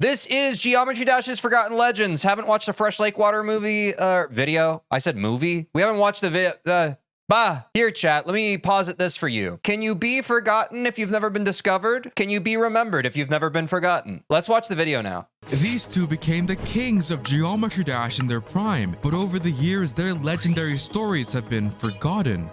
This is Geometry Dash's Forgotten Legends. Haven't watched a Fresh Lake Water movie video. I said movie. We haven't watched the video. Here, chat. Let me posit this for you. Can you be forgotten if you've never been discovered? Can you be remembered if you've never been forgotten? Let's watch the video now. These two became the kings of Geometry Dash in their prime, but over the years, their legendary stories have been forgotten.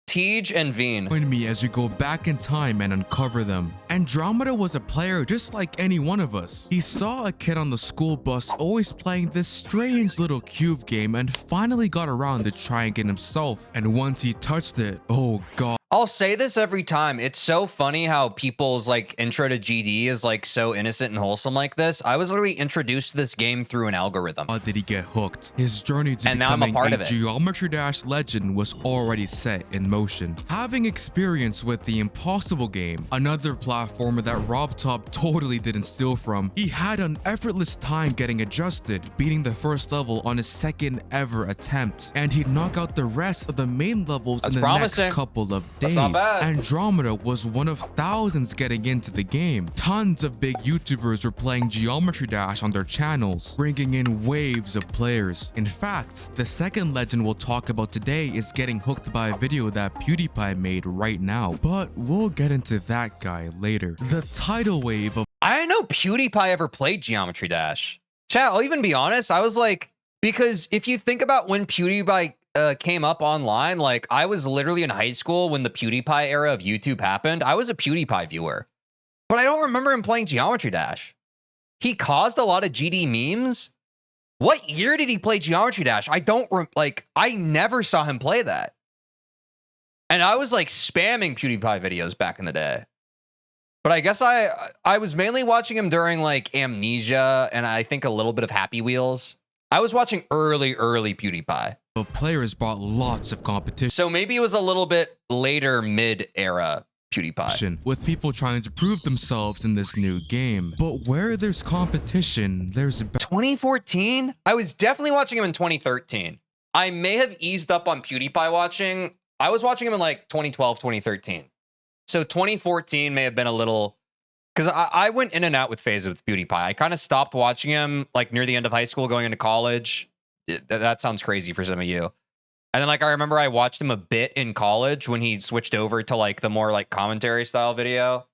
Teej and Veen. Join me as we go back in time and uncover them. Andromeda was a player just like any one of us. He saw a kid on the school bus always playing this strange little cube game and finally got around to trying it himself. And once he touched it, oh god. I'll say this every time. It's so funny how people's like intro to GD is like so innocent and wholesome like this. I was literally introduced to this game through an algorithm. How did he get hooked? His journey to and becoming a Geometry Dash legend was already set in motion. Having experience with the Impossible game, another platformer that RobTop totally didn't steal from, he had an effortless time getting adjusted, beating the first level on his second ever attempt, and he'd knock out the rest of the main levels in the next couple of days. Andromeda was one of thousands getting into the game. Tons of big YouTubers were playing Geometry Dash on their channels, bringing in waves of players. In fact, the second legend we'll talk about today is getting hooked by a video that PewDiePie made right now, but we'll get into that guy later. The tidal wave of— I didn't know PewDiePie ever played Geometry Dash. Chat, I'll even be honest, I was like, because if you think about when PewDiePie came up online, like I was literally in high school when the PewDiePie era of YouTube happened. I was a PewDiePie viewer, but I don't remember him playing Geometry Dash. He caused a lot of GD memes. What year did he play Geometry Dash? I never saw him play that. And I was like spamming PewDiePie videos back in the day. But I guess I was mainly watching him during like Amnesia and I think a little bit of Happy Wheels. I was watching early PewDiePie. Players brought lots of competition. So maybe it was a little bit later mid-era PewDiePie. With people trying to prove themselves in this new game. But where there's competition, there's— 2014? I was definitely watching him in 2013. I may have eased up on PewDiePie watching. I was watching him in like 2012, 2013. So 2014 may have been a little... Because I went in and out with phases with PewDiePie. I kind of stopped watching him like near the end of high school, going into college. That sounds crazy for some of you. And then like I remember I watched him a bit in college when he switched over to like the more like commentary style video.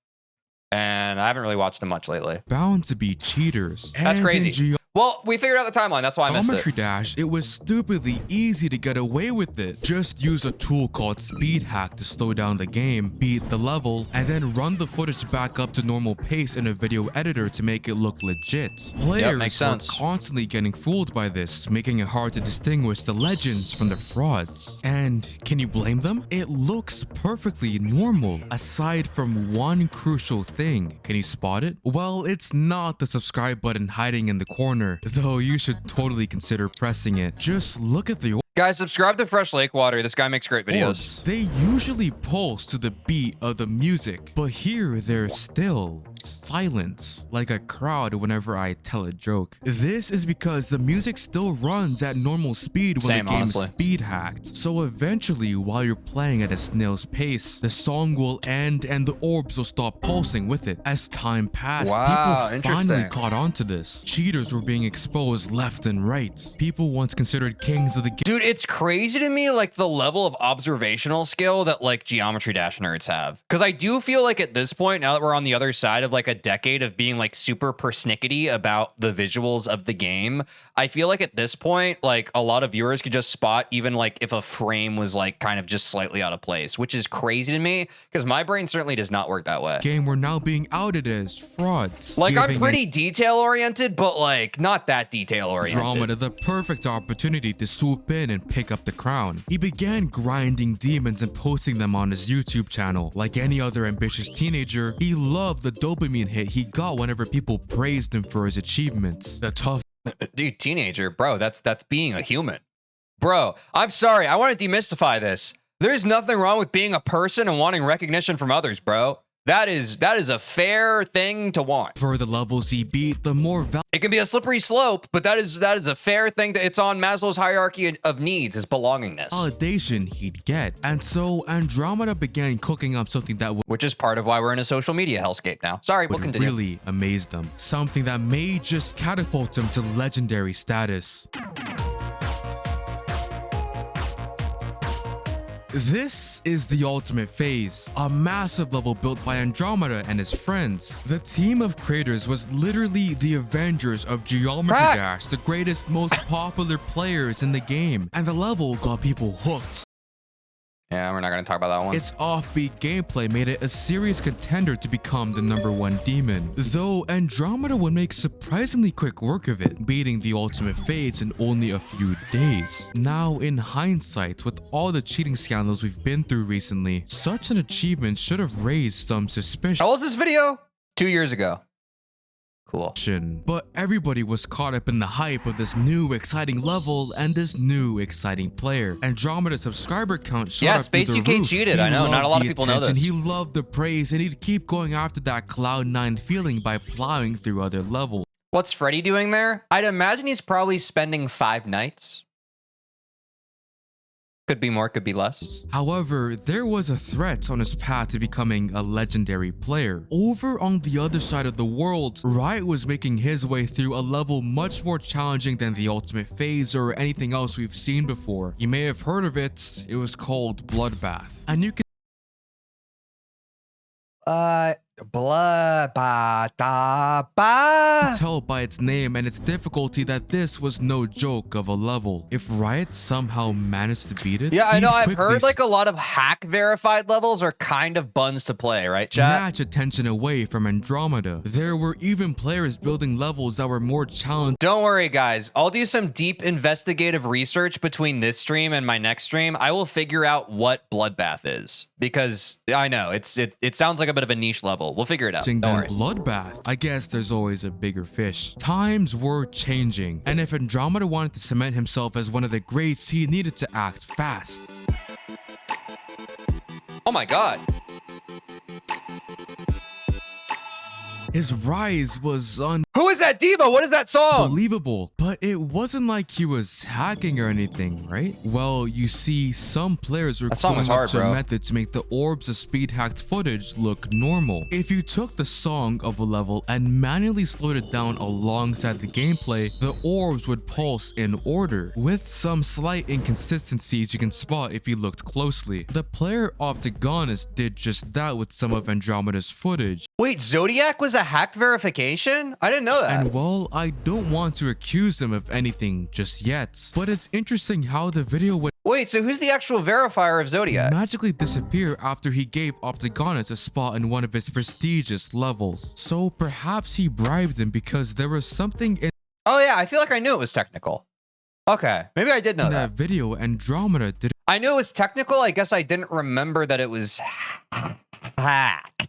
And I haven't really watched him much lately. Bound to be cheaters. That's crazy. Well, we figured out the timeline. That's why I missed it. Geometry Dash, it was stupidly easy to get away with it. Just use a tool called Speed Hack to slow down the game, beat the level, and then run the footage back up to normal pace in a video editor to make it look legit. Players were constantly getting fooled by this, making it hard to distinguish the legends from the frauds. And can you blame them? It looks perfectly normal, aside from one crucial thing. Can you spot it? Well, it's not the subscribe button hiding in the corner, though you should totally consider pressing it. Just look at the— Guys, subscribe to Fresh Lake Water. This guy makes great videos. They usually pulse to the beat of the music, but here they're still silent, like a crowd whenever I tell a joke. This is because the music still runs at normal speed when the game's speed hacked. So eventually, while you're playing at a snail's pace, the song will end and the orbs will stop pulsing with it. As time passed, people finally caught on to this. Cheaters were being exposed left and right. People once considered kings of the game. Dude, it's crazy to me like the level of observational skill that like Geometry Dash nerds have. Because I do feel like at this point, now that we're on the other side of like a decade of being like super persnickety about the visuals of the game, I feel like at this point, like a lot of viewers could just spot even like if a frame was like kind of just slightly out of place, which is crazy to me because my brain certainly does not work that way. Game we're now being outed as frauds. Like I'm pretty detail oriented, but like not that detail oriented. Andromeda, the perfect opportunity to swoop in and pick up the crown. He began grinding demons and posting them on his YouTube channel. Like any other ambitious teenager, he loved the dopamine hit he got whenever people praised him for his achievements. The tough— Dude, teenager, bro, that's being a human. Bro, I'm sorry, I want to demystify this. There's nothing wrong with being a person and wanting recognition from others, bro. That is a fair thing to want. For the levels he beat, the more It can be a slippery slope, but that is a fair thing. It's on Maslow's hierarchy of needs, is belongingness. validation he'd get. And so Andromeda began cooking up something that would, Which is part of why we're in a social media hellscape now. Sorry, we'll continue. really amaze them. Something that may just catapult him to legendary status. This is the ultimate phase, a massive level built by Andromeda and his friends. The team of creators was literally the Avengers of Geometry Dash, the greatest, most popular players in the game, and the level got people hooked. Yeah, we're not going to talk about that one. Its offbeat gameplay made it a serious contender to become the #1 demon, though Andromeda would make surprisingly quick work of it, beating the ultimate phase in only a few days. Now, in hindsight, with all the cheating scandals we've been through recently, such an achievement should have raised some suspicion. How old is this video? 2 years ago. Cool. But everybody was caught up in the hype of this new exciting level and this new exciting player. Andromeda's subscriber count shot up through the Space UK roof. cheated. He I know, not a lot of loved the people know attention, this. He loved the praise, and he'd keep going after that Cloud9 feeling by plowing through other levels. What's Freddy doing there? I'd imagine he's probably spending 5 nights. Could be more, could be less. However, there was a threat on his path to becoming a legendary player. Over on the other side of the world, Riot was making his way through a level much more challenging than the ultimate phase or anything else we've seen before. You may have heard of it. It was called Bloodbath. And you can tell by its name and its difficulty that this was no joke of a level. If Riot somehow managed to beat it, Yeah, I know. he'd I've quickly heard like a lot of hack verified levels are kind of buns to play, right, chat? snatch attention away from Andromeda. There were even players building levels that were more challenging. Don't worry, guys. I'll do some deep investigative research between this stream and my next stream. I will figure out what Bloodbath is, because I know it sounds like a bit of a niche level. We'll figure it out. Don't worry. Bloodbath. I guess there's always a bigger fish. Times were changing, and if Andromeda wanted to cement himself as one of the greats, he needed to act fast. Oh my god. His rise was Who is that diva? What is that song? unbelievable, but it wasn't like he was hacking or anything, right? Well, you see, some players were song was coming hard, up to a bro. method to make the orbs of speed hacked footage look normal. If you took the song of a level and manually slowed it down alongside the gameplay, the orbs would pulse in order, with some slight inconsistencies you can spot if you looked closely. The player Optigonus did just that with some of Andromeda's footage. Wait, Zodiac was a hacked verification? I didn't know that. And while I don't want to accuse him of anything just yet, but it's interesting how the video would Wait, so who's the actual verifier of Zodiac? magically disappear after he gave Optigonus a spot in one of his prestigious levels. So perhaps he bribed him because there was something in Oh yeah, I feel like I knew it was technical. Okay, maybe I did know that that. video Andromeda didn't I knew it was technical. I guess I didn't remember that it was hacked.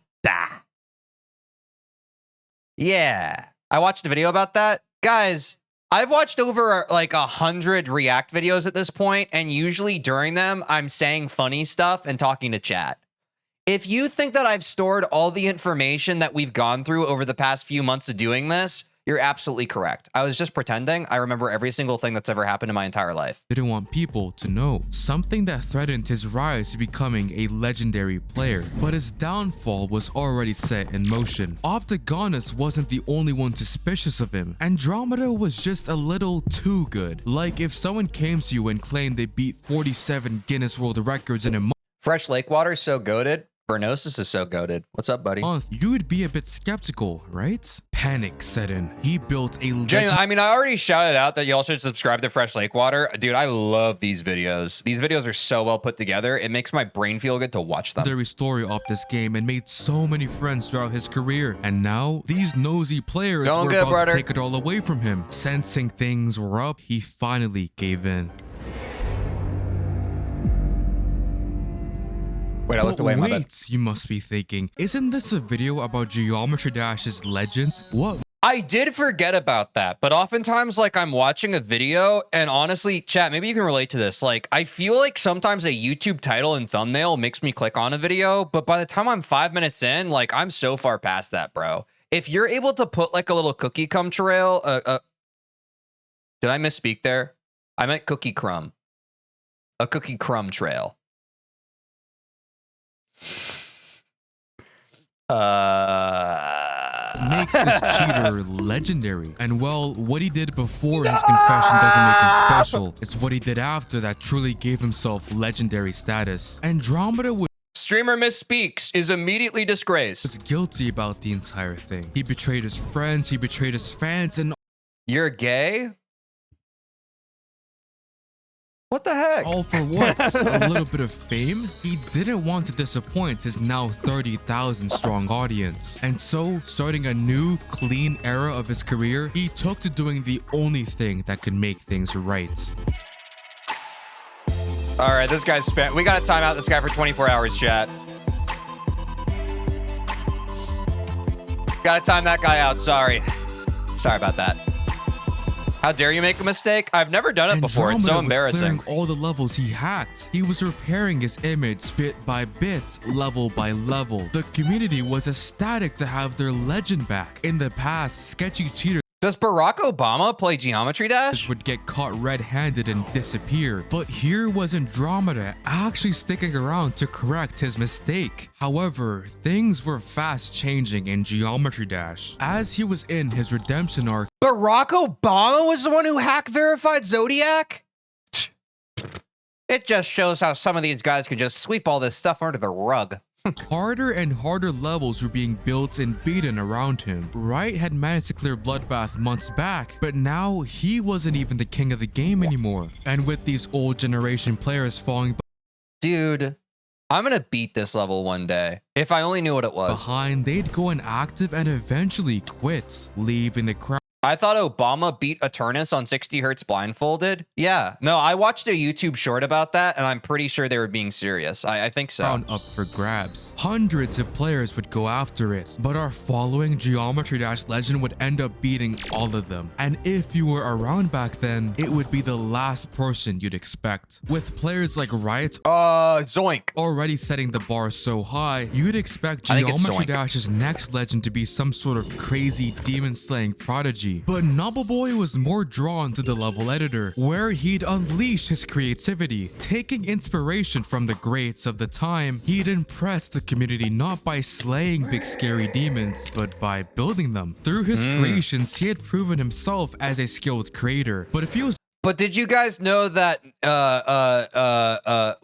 Yeah, I watched a video about that. Guys, I've watched over like 100 React videos at this point, and usually during them, I'm saying funny stuff and talking to chat. If you think that I've stored all the information that we've gone through over the past few months of doing this, you're absolutely correct. I was just pretending. I remember every single thing that's ever happened in my entire life. want people to know. Something that threatened his rise to becoming a legendary player. But his downfall was already set in motion. Optigonus wasn't the only one suspicious of him. Andromeda was just a little too good. Like if someone came to you and claimed they beat 47 Guinness World Records in a Fresh lake water is so goated. Burnosis is so goated. What's up, buddy? month, you'd be a bit skeptical, right? Panic set in. He built a I mean, I already shouted out that y'all should subscribe to Fresh Lake Water. Dude, I love these videos. These videos are so well put together. It makes my brain feel good to watch them. legendary story of this game and made so many friends throughout his career. And now, these nosy players Going were good, about brother. to take it all away from him. Sensing things were up, he finally gave in. Wait, I looked away, my bad. Wait, you must be thinking, isn't this a video about Geometry Dash's legends? What I did forget about that, but oftentimes, like, I'm watching a video, and honestly, chat, maybe you can relate to this. Like, I feel like sometimes a YouTube title and thumbnail makes me click on a video, but by the time I'm 5 minutes in, like, I'm so far past that, bro. If you're able to put, like, a little cookie crumb trail, did I misspeak there? I meant cookie crumb. A cookie crumb trail. Makes this cheater legendary. And well, what he did before his confession doesn't make him special. It's what he did after that truly gave himself legendary status. Andromeda was Streamer misspeaks, is immediately disgraced. guilty about the entire thing. He betrayed his friends, he betrayed his fans, and You're gay? What the heck? all for what? A little bit of fame? He didn't want to disappoint his now 30,000 strong audience. And so, starting a new, clean era of his career, he took to doing the only thing that could make things right. All right, this guy's spent. We got to time out this guy for 24 hours, chat. Got to time that guy out. Sorry. Sorry about that. How dare you make a mistake? I've never done it before. It's so Andromeda was embarrassing. clearing all the levels he hacked. He was repairing his image bit by bit, level by level. The community was ecstatic to have their legend back. In the past, sketchy cheaters Does Barack Obama play Geometry Dash? would get caught red-handed and disappear. But here was Andromeda actually sticking around to correct his mistake. However, things were fast changing in Geometry Dash. As he was in his redemption arc, Barack Obama was the one who hack verified Zodiac? It just shows how some of these guys can just sweep all this stuff under the rug. harder and harder levels were being built and beaten around him. Wright had managed to clear Bloodbath months back, but now he wasn't even the king of the game anymore. And with these old generation players falling Dude, I'm gonna beat this level one day. If I only knew what it was. behind, they'd go inactive and eventually quit, leaving the crowd I thought Obama beat Eternus on 60 Hertz blindfolded. Yeah, no, I watched a YouTube short about that, and I'm pretty sure they were being serious. I think so. up for grabs. Hundreds of players would go after it, but our following Geometry Dash legend would end up beating all of them. And if you were around back then, it would be the last person you'd expect. With players like Riot Zoink. already setting the bar so high, you'd expect I think it's Geometry Zoink. Dash's next legend to be some sort of crazy demon-slaying prodigy. But NobbleBoy was more drawn to the level editor, where he'd unleash his creativity. Taking inspiration from the greats of the time, he'd impress the community not by slaying big scary demons, but by building them. Through his creations, he had proven himself as a skilled creator. But if he was But did you guys know that,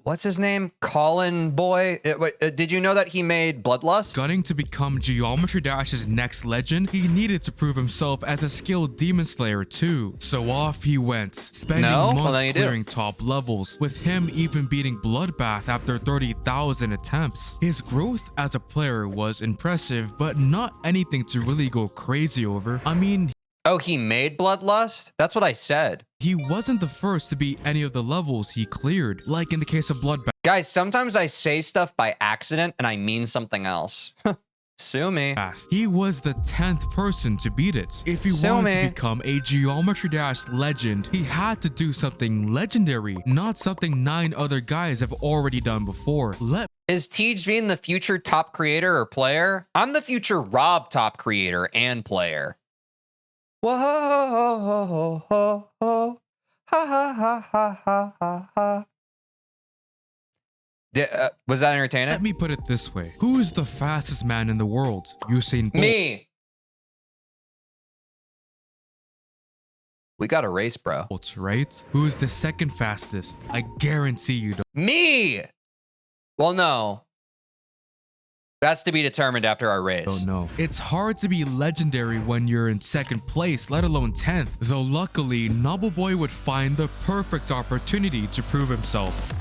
what's his name? Colin Boy? Did you know that he made Bloodlust? gunning to become Geometry Dash's next legend, he needed to prove himself as a skilled demon slayer too. So off he went, spending No? Well, months then you do. clearing top levels, with him even beating Bloodbath after 30,000 attempts. His growth as a player was impressive, but not anything to really go crazy over. I mean, Oh, he made Bloodlust? That's what I said. he wasn't the first to beat any of the levels he cleared, like in the case of Bloodbath. Guys, sometimes I say stuff by accident and I mean something else. Sue me. He was the 10th person to beat it. If he Sue wanted me. to become a Geometry Dash legend, he had to do something legendary, not something 9 other guys have already done before. Is TeejVeen the future top creator or player? I'm the future Rob top creator and player. Whoa, ho, ho, ho, ha, ha, ha, ha, ha, ha, ha. Was that entertaining? Let me put it this way. Who's the fastest man in the world? Usain Bolt. Me. We got a race, bro. Right? Who's the second fastest? I guarantee you don't. Me. Well, no. That's to be determined after our race. Don't know. It's hard to be legendary when you're in second place, let alone 10th. Though luckily, NobbleBoy would find the perfect opportunity to prove himself.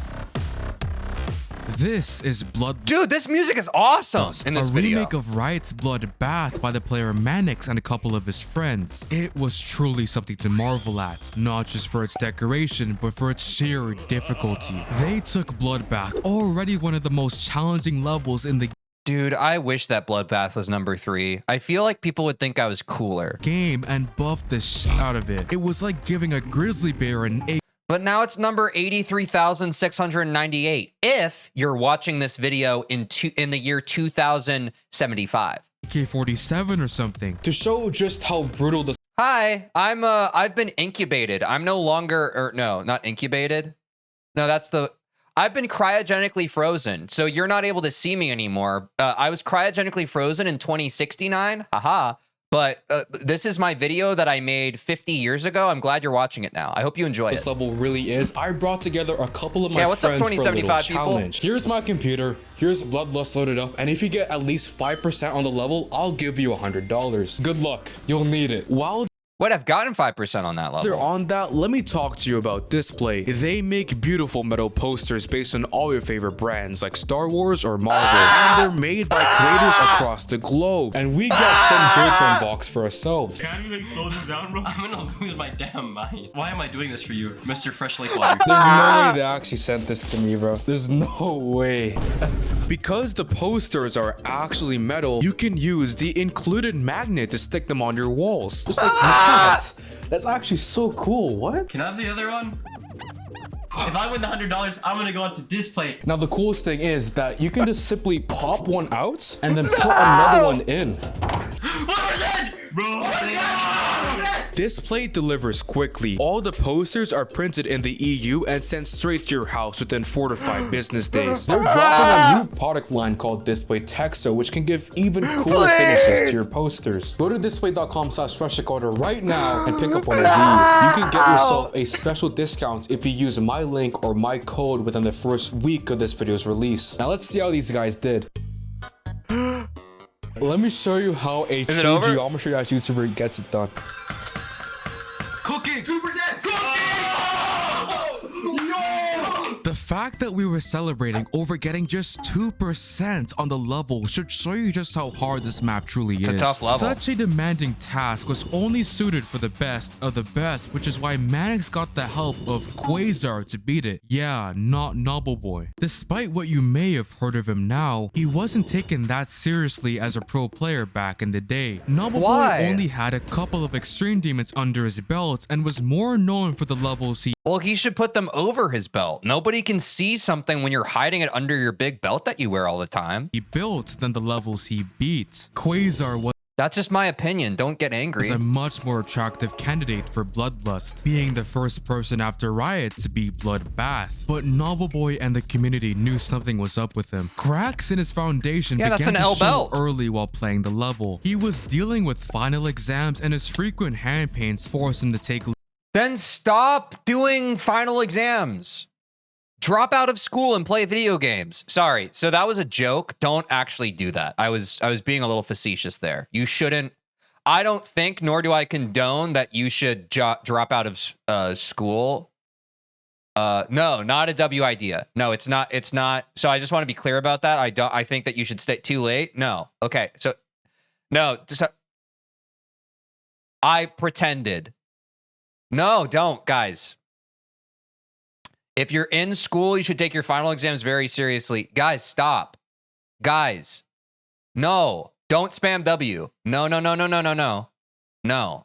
This is Dude, this music is awesome in this a video. remake of Riot's Bloodbath by the player Mannix and a couple of his friends. It was truly something to marvel at, not just for its decoration, but for its sheer difficulty. They took Bloodbath, already one of the most challenging levels in the Dude, I wish that Bloodbath was number 3. I feel like people would think I was cooler. Game and buffed the shit out of it. It was like giving a grizzly bear an But now it's number 83,698 if you're watching this video in the year 2075. AK-47 or something. To show just how brutal the Hi, I've been incubated. I'm no longer, or no, not incubated. No, I've been cryogenically frozen. So you're not able to see me anymore. I was cryogenically frozen in 2069. Haha. But this is my video that I made 50 years ago. I'm glad you're watching it now. I hope you enjoy it. this level really is. I brought together a couple of my what's up, friends for a little 2075 people? challenge. Here's my computer. Here's Bloodlust loaded up. And if you get at least 5% on the level, I'll give you $100. Good luck. You'll need it. While What, I've gotten 5% on that they're level. on that, let me talk to you about Display. They make beautiful metal posters based on all your favorite brands like Star Wars or Marvel. And they're made by creators across the globe. And we got some goods on box for ourselves. Can you like slow this down, bro? I'm gonna lose my damn mind. Why am I doing this for you, Mr. Fresh Lake Water? There's no way they actually sent this to me, bro. There's no way. Because the posters are actually metal, you can use the included magnet to stick them on your walls. Just like that. That's actually so cool. What? Can I have the other one? If I win the $100, I'm gonna go out to Display. Now the coolest thing is that you can just simply pop one out and then put another one in. What was it? Bro, Display delivers quickly. All the posters are printed in the EU and sent straight to your house within 4 to 5 business days. They're dropping a new product line called Display Texo, which can give even cooler finishes to your posters. Go to display.com/freshrecorder right now and pick up one of these. You can get yourself a special discount if you use my link or my code within the first week of this video's release. Now let's see how these guys did. Let me show you how a true over? Geometry Dash YouTuber gets it done. Cooking! 2%! The fact that we were celebrating over getting just 2% on the level should show you just how hard this map truly is. a tough level. Such a demanding task was only suited for the best of the best, which is why Mannix got the help of Quasar to beat it. Yeah, not Nobleboy. Despite what you may have heard of him now, he wasn't taken that seriously as a pro player back in the day. Nobleboy Why? only had a couple of extreme demons under his belt and was more known for the levels he Well, he should put them over his belt. Nobody can see something when you're hiding it under your big belt that you wear all the time. built than the levels he beat. Quasar was That's just my opinion. Don't get angry. a much more attractive candidate for Bloodlust, being the first person after Riot to beat Bloodbath. But Nobleboy and the community knew something was up with him. Cracks in his foundation Yeah, that's began an to L show belt. early while playing the level. He was dealing with final exams and his frequent hand pains forced him to take Then stop doing final exams. Drop out of school and play video games. Sorry. So that was a joke. Don't actually do that. I was being a little facetious there. You shouldn't. I don't think, nor do I condone that you should drop out of school. No, not a W idea. No, it's not. It's not. So I just want to be clear about that. I think that you should stay too late. No. Okay. So no. So, I pretended. No, don't, guys. If you're in school, you should take your final exams very seriously. Guys, stop. Guys, no, don't spam W. No, no, no, no, no, no, no. No.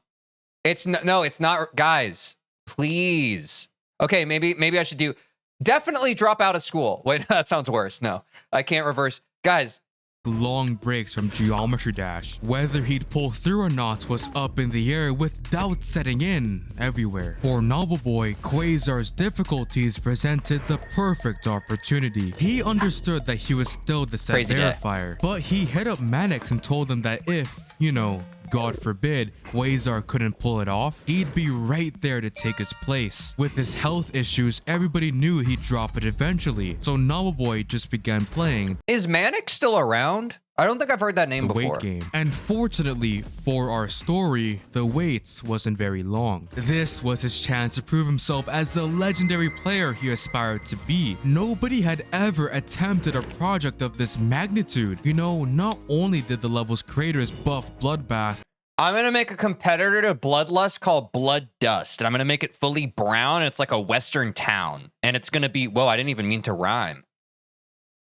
No, it's not. Guys, please. Okay, maybe I should do. Definitely drop out of school. Wait, that sounds worse. No, I can't reverse. Guys, long breaks from Geometry Dash. Whether he'd pull through or not was up in the air, with doubt setting in everywhere. For Nobleboy, Quasar's difficulties presented the perfect opportunity. He understood that he was still the set Crazy guy. verifier, but he hit up Mannix and told him that if, you know, God forbid, Quasar couldn't pull it off, he'd be right there to take his place. With his health issues, everybody knew he'd drop it eventually, so Nobleboy just began playing is Mannix still around? I don't think I've heard that name the before. wait game. And fortunately for our story, the wait wasn't very long. This was his chance to prove himself as the legendary player he aspired to be. Nobody had ever attempted a project of this magnitude. You know, not only did the level's creators buff Bloodbath, I'm going to make a competitor to Bloodlust called Bloodlust, and I'm going to make it fully brown. And it's like a Western town. And it's going to be, whoa, I didn't even mean to rhyme.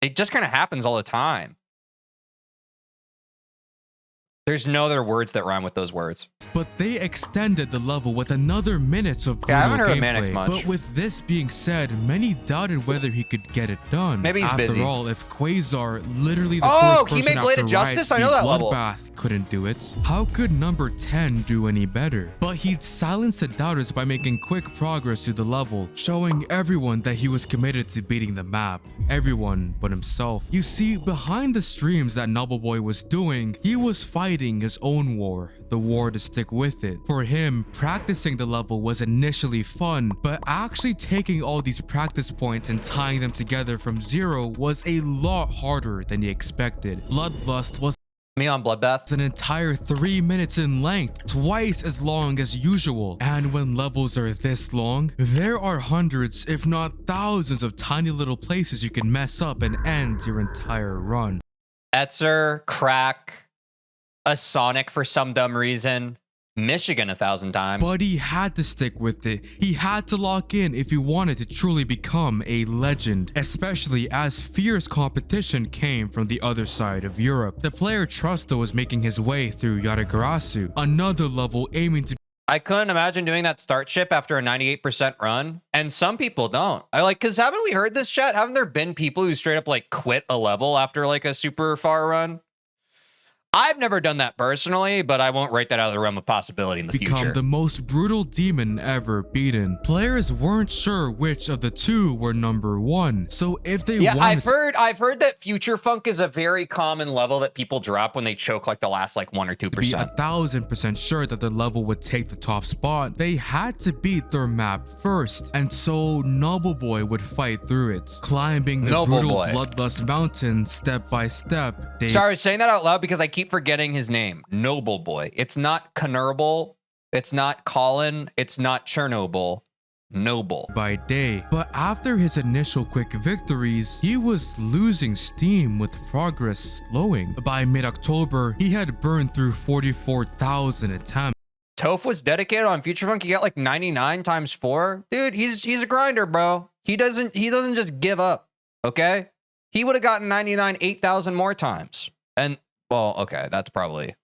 It just kind of happens all the time. There's no other words that rhyme with those words. But they extended the level with another minute of Yeah, I brutal haven't heard of Manix gameplay. much. But with this being said, many doubted whether he could get it done. Maybe he's After busy. all, if Quasar, literally the Oh, first he person made Blade after of Justice? Riot I know beat that level. Bloodbath, couldn't do it, how could number 10 do any better? But he'd silenced the doubters by making quick progress through the level, showing everyone that he was committed to beating the map. Everyone but himself. You see, behind the streams that Nobleboy was doing, he was fighting his own war, the war to stick with it. For him, practicing the level was initially fun, but actually taking all these practice points and tying them together from zero was a lot harder than he expected. Bloodlust was Me on Bloodbath. an entire 3 minutes in length, twice as long as usual. And when levels are this long, there are hundreds, if not thousands of tiny little places you can mess up and end your entire run. Etzer, Crack, a Sonic for some dumb reason, Michigan 1,000 times. But he had to stick with it. He had to lock in if he wanted to truly become a legend, especially as fierce competition came from the other side of Europe. The player Trusto was making his way through Yatagarasu, another level aiming to I couldn't imagine doing that start chip after a 98% run. And some people don't. Cause haven't we heard this, chat? Haven't there been people who straight up like quit a level after like a super far run? I've never done that personally, but I won't write that out of the realm of possibility in the become future. the most brutal demon ever beaten. Players weren't sure which of the two were number one, so if they Yeah, wanted I've heard that Future Funk is a very common level that people drop when they choke like the last like 1 or 2%. to be 1000% sure that their level would take the top spot, they had to beat their map first, and so Nobleboy would fight through it, climbing the brutal Nobleboy. Bloodlust mountain step by step. Sorry, I was saying that out loud because I keep forgetting his name. Noble Boy. It's not Knerble. It's not Colin. It's not Chernobyl. Noble. By day. But after his initial quick victories, he was losing steam with progress slowing. By mid-October, he had burned through 44,000 attempts. Toph was dedicated on Future Funk. He got like 99 times 4. Dude, he's a grinder, bro. He doesn't just give up. Okay? He would have gotten 99 8,000 more times. And well, okay, that would probably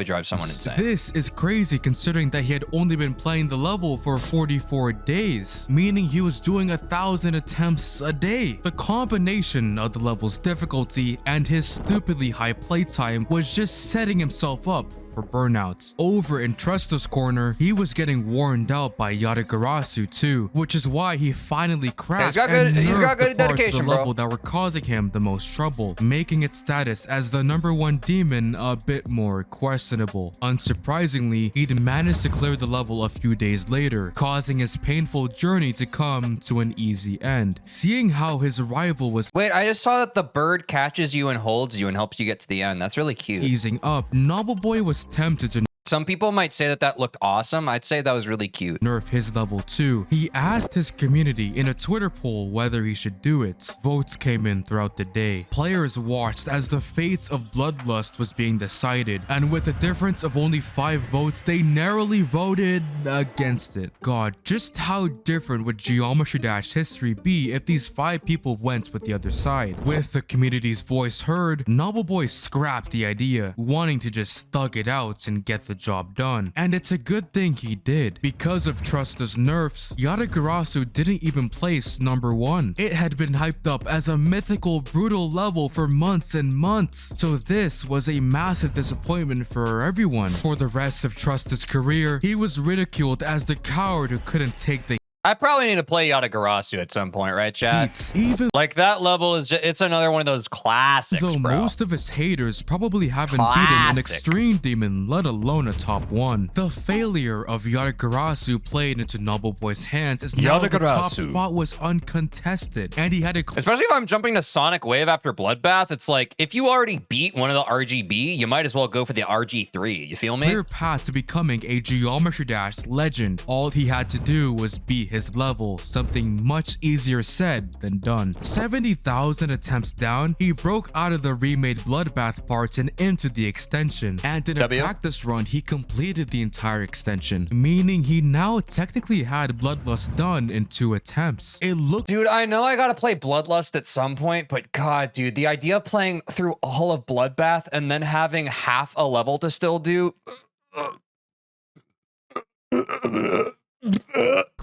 drive someone insane. This is crazy considering that he had only been playing the level for 44 days, meaning he was doing 1,000 attempts a day. The combination of the level's difficulty and his stupidly high playtime was just setting himself up for burnout. Over in Trusto's corner, he was getting worn out by Yatagarasu too, which is why he finally crashed he's got and good nerfed the parts of dedication, the bro. level that were causing him the most trouble, making its status as the #1 demon a bit more questionable. Unsurprisingly, he'd managed to clear the level a few days later, causing his painful journey to come to an easy end. Seeing how his rival was Wait, I just saw that the bird catches you and holds you and helps you get to the end. That's really cute. easing up, Nobleboy was tempted to Some people might say that looked awesome. I'd say that was really cute. nerf his level too. He asked his community in a Twitter poll whether he should do it. Votes came in throughout the day. Players watched as the fates of Bloodlust was being decided, and with a difference of only 5 votes, they narrowly voted against it. God, just how different would Geometry Dash history be if these 5 people went with the other side? With the community's voice heard, Nobleboy scrapped the idea, wanting to just thug it out and get the job done. And it's a good thing he did. Because of Trusta's nerfs, Yatagarasu didn't even place #1. It had been hyped up as a mythical brutal level for months and months. So this was a massive disappointment for everyone. For the rest of Trusta's career, he was ridiculed as the coward who couldn't take the I probably need to play Yatagarasu at some point, right, Chad? heat. Even Like that level is it's another one of those classics, though bro. most of his haters probably haven't beaten an Classic. extreme demon, let alone a top 1. The failure of Yatagarasu played into Nobleboy's hands is now the top Yatagarasu. spot was uncontested, and he had a Especially if I'm jumping to Sonic Wave after Bloodbath, it's like if you already beat one of the RGB, you might as well go for the RG3. You feel me? clear path to becoming a Geometry Dash legend. All he had to do was beat his level, something much easier said than done. 70,000 attempts down, he broke out of the remade Bloodbath parts and into the extension. And in a practice run, he completed the entire extension, meaning he now technically had Bloodlust done in 2 attempts. It looked— Dude, I know I gotta play Bloodlust at some point, but god, dude, the idea of playing through all of Bloodbath and then having half a level to still do.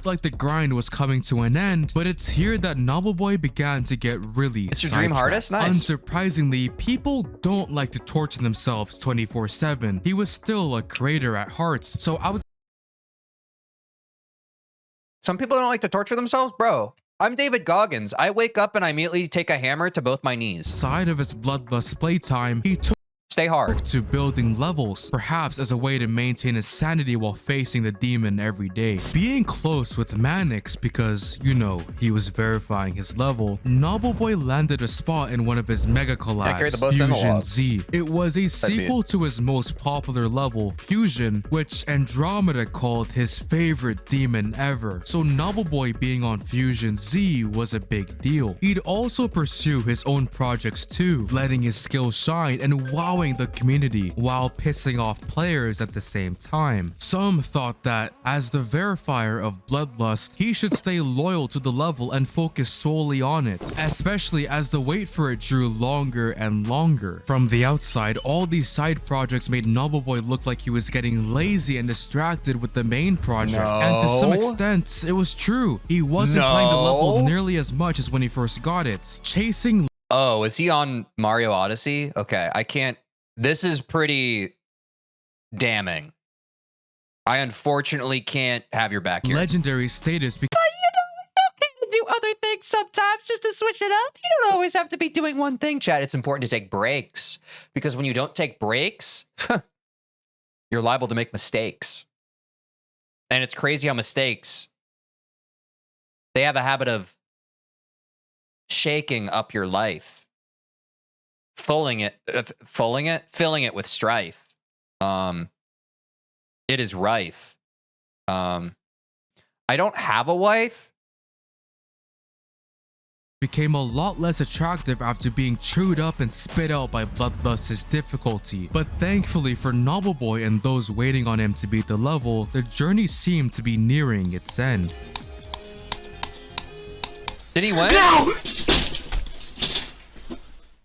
like the grind was coming to an end, but it's here that Nobleboy began to get really It's your dream hardest? Nice. Unsurprisingly, people don't like to torture themselves 24/7. He was still a creator at heart, so I would— Some people don't like to torture themselves? Bro, I'm David Goggins. I wake up and I immediately take a hammer to both my knees. side of his Bloodlust playtime, he took Stay hard. to building levels, perhaps as a way to maintain his sanity while facing the demon every day. Being close with Mannix because, you know, he was verifying his level, Nobleboy landed a spot in one of his mega carry the collabs, boats and the Fusion logs. Z. It was a sequel to his most popular level, Fusion, which Andromeda called his favorite demon ever. So Nobleboy being on Fusion Z was a big deal. He'd also pursue his own projects too, letting his skills shine and wowing the community while pissing off players at the same time. Some thought that as the verifier of Bloodlust, he should stay loyal to the level and focus solely on it, especially as the wait for it drew longer and longer. From the outside, all these side projects made Nobleboy look like he was getting lazy and distracted with the main project. And to some extent, it was true. He wasn't playing the level nearly as much as when he first got it. Chasing— Oh, is he on Mario Odyssey? Okay, I can't. This is pretty damning. I unfortunately can't have your back here. legendary status because But you know, it's okay to do other things sometimes just to switch it up. You don't always have to be doing one thing, Chad. It's important to take breaks because when you don't take breaks, you're liable to make mistakes. And it's crazy how mistakes, they have a habit of shaking up your life. Filling it with strife. It is rife. I don't have a wife. became a lot less attractive after being chewed up and spit out by Bloodlust's difficulty. But thankfully for Nobleboy and those waiting on him to beat the level, the journey seemed to be nearing its end. Did he win? No!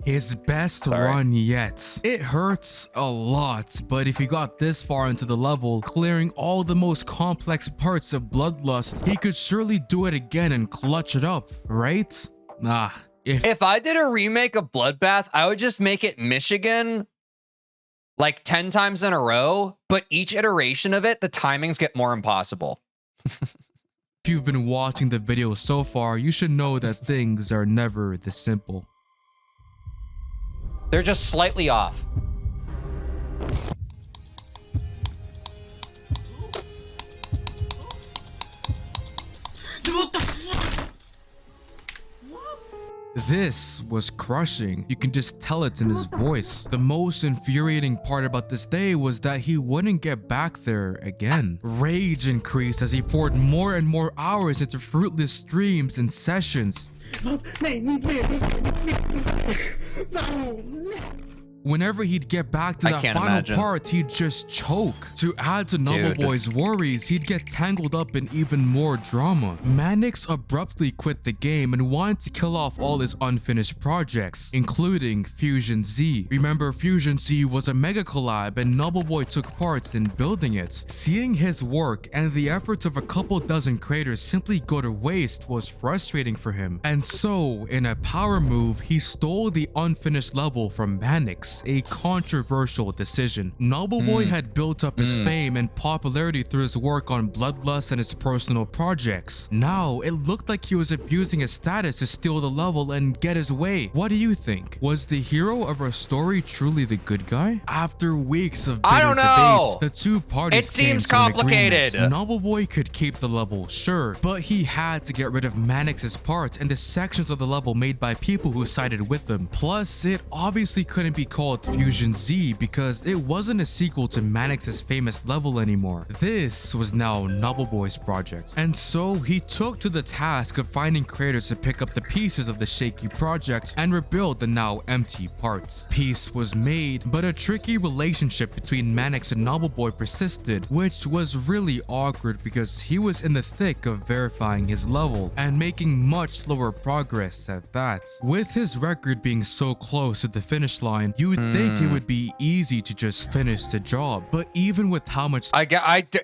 His best run yet. It hurts a lot, but if he got this far into the level, clearing all the most complex parts of Bloodlust, he could surely do it again and clutch it up, right? Nah. If I did a remake of Bloodbath, I would just make it Michigan like 10 times in a row, but each iteration of it, the timings get more impossible. If you've been watching the video so far, you should know that things are never this simple. They're just slightly off. What the fuck? This was crushing. You can just tell it in his voice. The most infuriating part about this day was that he wouldn't get back there again. Rage increased as he poured more and more hours into fruitless streams and sessions. Whenever he'd get back to that final part, he'd just choke. To add to Nobleboy's worries, he'd get tangled up in even more drama. Mannix abruptly quit the game and wanted to kill off all his unfinished projects, including Fusion Z. Remember, Fusion Z was a mega collab and Nobleboy took part in building it. Seeing his work and the efforts of a couple dozen creators simply go to waste was frustrating for him. And so, in a power move, he stole the unfinished level from Mannix. A controversial decision. Nobleboy had built up his fame and popularity through his work on Bloodlust and his personal projects. Now, it looked like he was abusing his status to steal the level and get his way. What do you think? Was the hero of our story truly the good guy? After weeks of bitter debates, the two parties came to an agreement. Nobleboy could keep the level, sure, but he had to get rid of Mannix's part and the sections of the level made by people who sided with him. Plus, it obviously couldn't be called called Fusion Z because it wasn't a sequel to Manix's famous level anymore. This was now Noble Boy's project. And so he took to the task of finding creators to pick up the pieces of the shaky project and rebuild the now empty parts. Peace was made, but a tricky relationship between Manix and Noble Boy persisted, which was really awkward because he was in the thick of verifying his level and making much slower progress at that. With his record being so close to the finish line, you would think it would be easy to just finish the job. But even with how much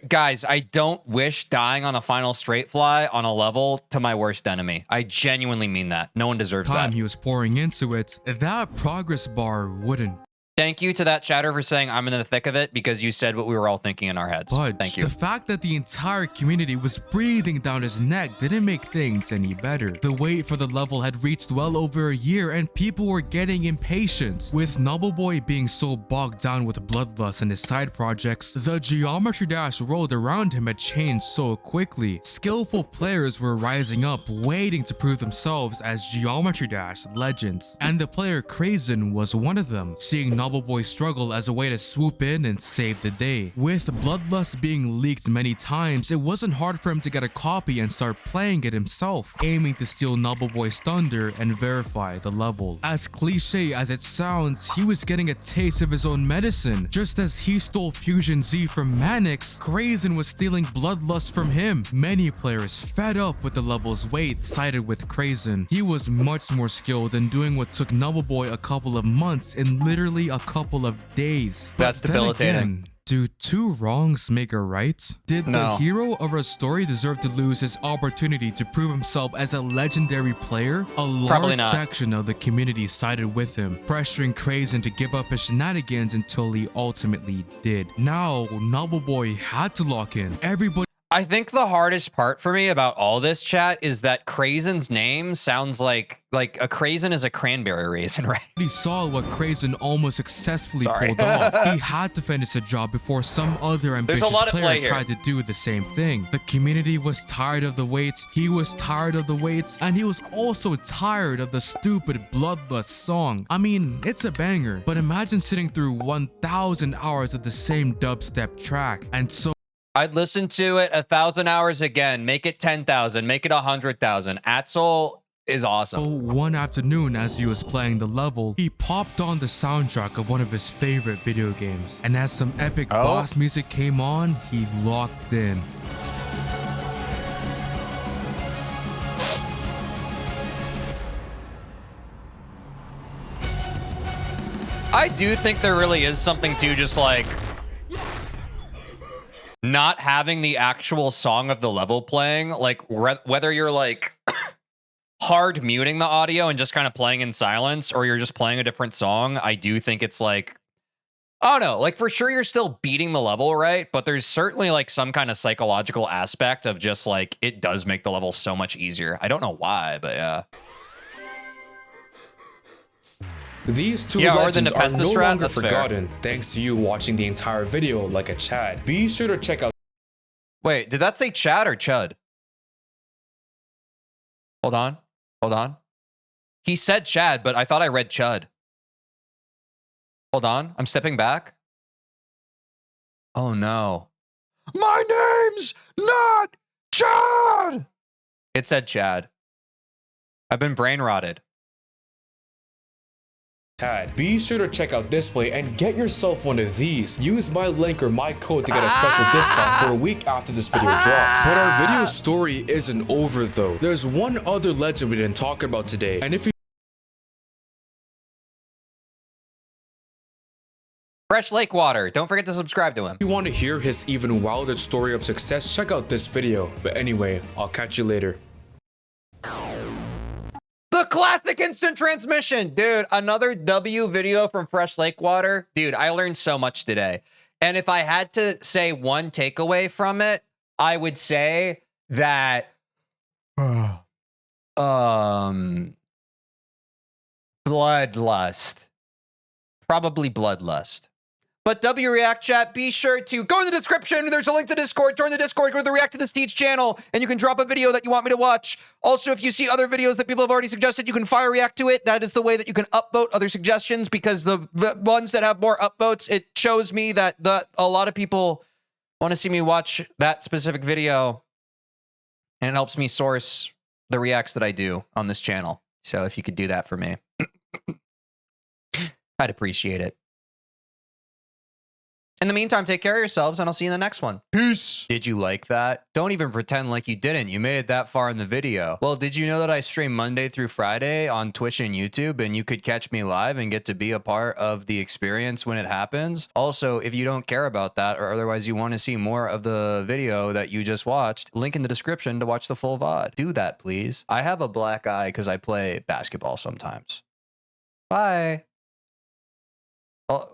guys, I don't wish dying on a final straight fly on a level to my worst enemy. I genuinely mean that. No one deserves time that. he was pouring into it, that progress bar wouldn't. Thank you to that chatter for saying I'm in the thick of it because you said what we were all thinking in our heads. But thank you. The fact that the entire community was breathing down his neck didn't make things any better. The wait for the level had reached well over a year and people were getting impatient. With Noble Boy being so bogged down with Bloodlust and his side projects, the Geometry Dash world around him had changed so quickly. Skillful players were rising up, waiting to prove themselves as Geometry Dash legends. And the player Krazen was one of them, seeing Noble Boy struggle as a way to swoop in and save the day. With Bloodlust being leaked many times, it wasn't hard for him to get a copy and start playing it himself, aiming to steal Noble Boy's thunder and verify the level. As cliche as it sounds, he was getting a taste of his own medicine. Just as he stole Fusion Z from Manix, Krazen was stealing Bloodlust from him. Many players, fed up with the level's weight, sided with Krazen. He was much more skilled in doing what took Noble Boy a couple of months in literally a couple of days. That's debilitating. Again, do two wrongs make a right? Did the hero of our story deserve to lose his opportunity to prove himself as a legendary player? A large section of the community sided with him, pressuring Krazen to give up his shenanigans until he ultimately did. Now, Noble Boy had to lock in. Everybody. I think the hardest part for me about all this, chat, is that Krazen's name sounds like a Krazen is a cranberry raisin, right? He saw what Krazen almost successfully pulled off. He had to finish the job before some other ambitious player tried to do the same thing. The community was tired of the wait, he was tired of the wait, and he was also tired of the stupid Bloodlust song. I mean, it's a banger, but imagine sitting through 1,000 hours of the same dubstep track, and so I'd listen to it 1,000 hours again. Make it 10,000. Make it 100,000. Atzel is awesome. One afternoon, as he was playing the level, he popped on the soundtrack of one of his favorite video games. And as some epic boss music came on, he locked in. I do think there really is something to just like not having the actual song of the level playing, like whether you're like hard muting the audio and just kind of playing in silence, or you're just playing a different song. I do think it's like, I don't know, like for sure you're still beating the level, right? But there's certainly like some kind of psychological aspect of just like, it does make the level so much easier. I don't know why, but yeah. These two legends are no longer forgotten thanks to you watching the entire video like a Chad. Be sure to check out. Wait, did that say Chad or Chud? Hold on. Hold on. He said Chad, but I thought I read Chud. Hold on. I'm stepping back. Oh no. My name's not Chad. It said Chad. I've been brain rotted. Be sure to check out Display and get yourself one of these. Use my link or my code to get a special discount for a week after this video drops. But our video story isn't over though. There's one other legend we didn't talk about today, and if you Fresh Lake Water. Don't forget to subscribe to him. If you want to hear his even wilder story of success, check out this video. But anyway, I'll catch you later. The classic instant transmission. Dude, another W video from Fresh Lake Water. Dude, I learned so much today. And if I had to say one takeaway from it, I would say that Bloodlust. Probably Bloodlust. But W React chat, be sure to go in the description. There's a link to Discord. Join the Discord. Go to the React to this Teej channel, and you can drop a video that you want me to watch. Also, if you see other videos that people have already suggested, you can fire react to it. That is the way that you can upvote other suggestions, because the ones that have more upvotes, it shows me that a lot of people want to see me watch that specific video, and it helps me source the reacts that I do on this channel. So if you could do that for me, I'd appreciate it. In the meantime, take care of yourselves, and I'll see you in the next one. Peace. Did you like that? Don't even pretend like you didn't. You made it that far in the video. Well, did you know that I stream Monday through Friday on Twitch and YouTube, and you could catch me live and get to be a part of the experience when it happens? Also, if you don't care about that, or otherwise you want to see more of the video that you just watched, link in the description to watch the full VOD. Do that, please. I have a black eye because I play basketball sometimes. Bye. Oh.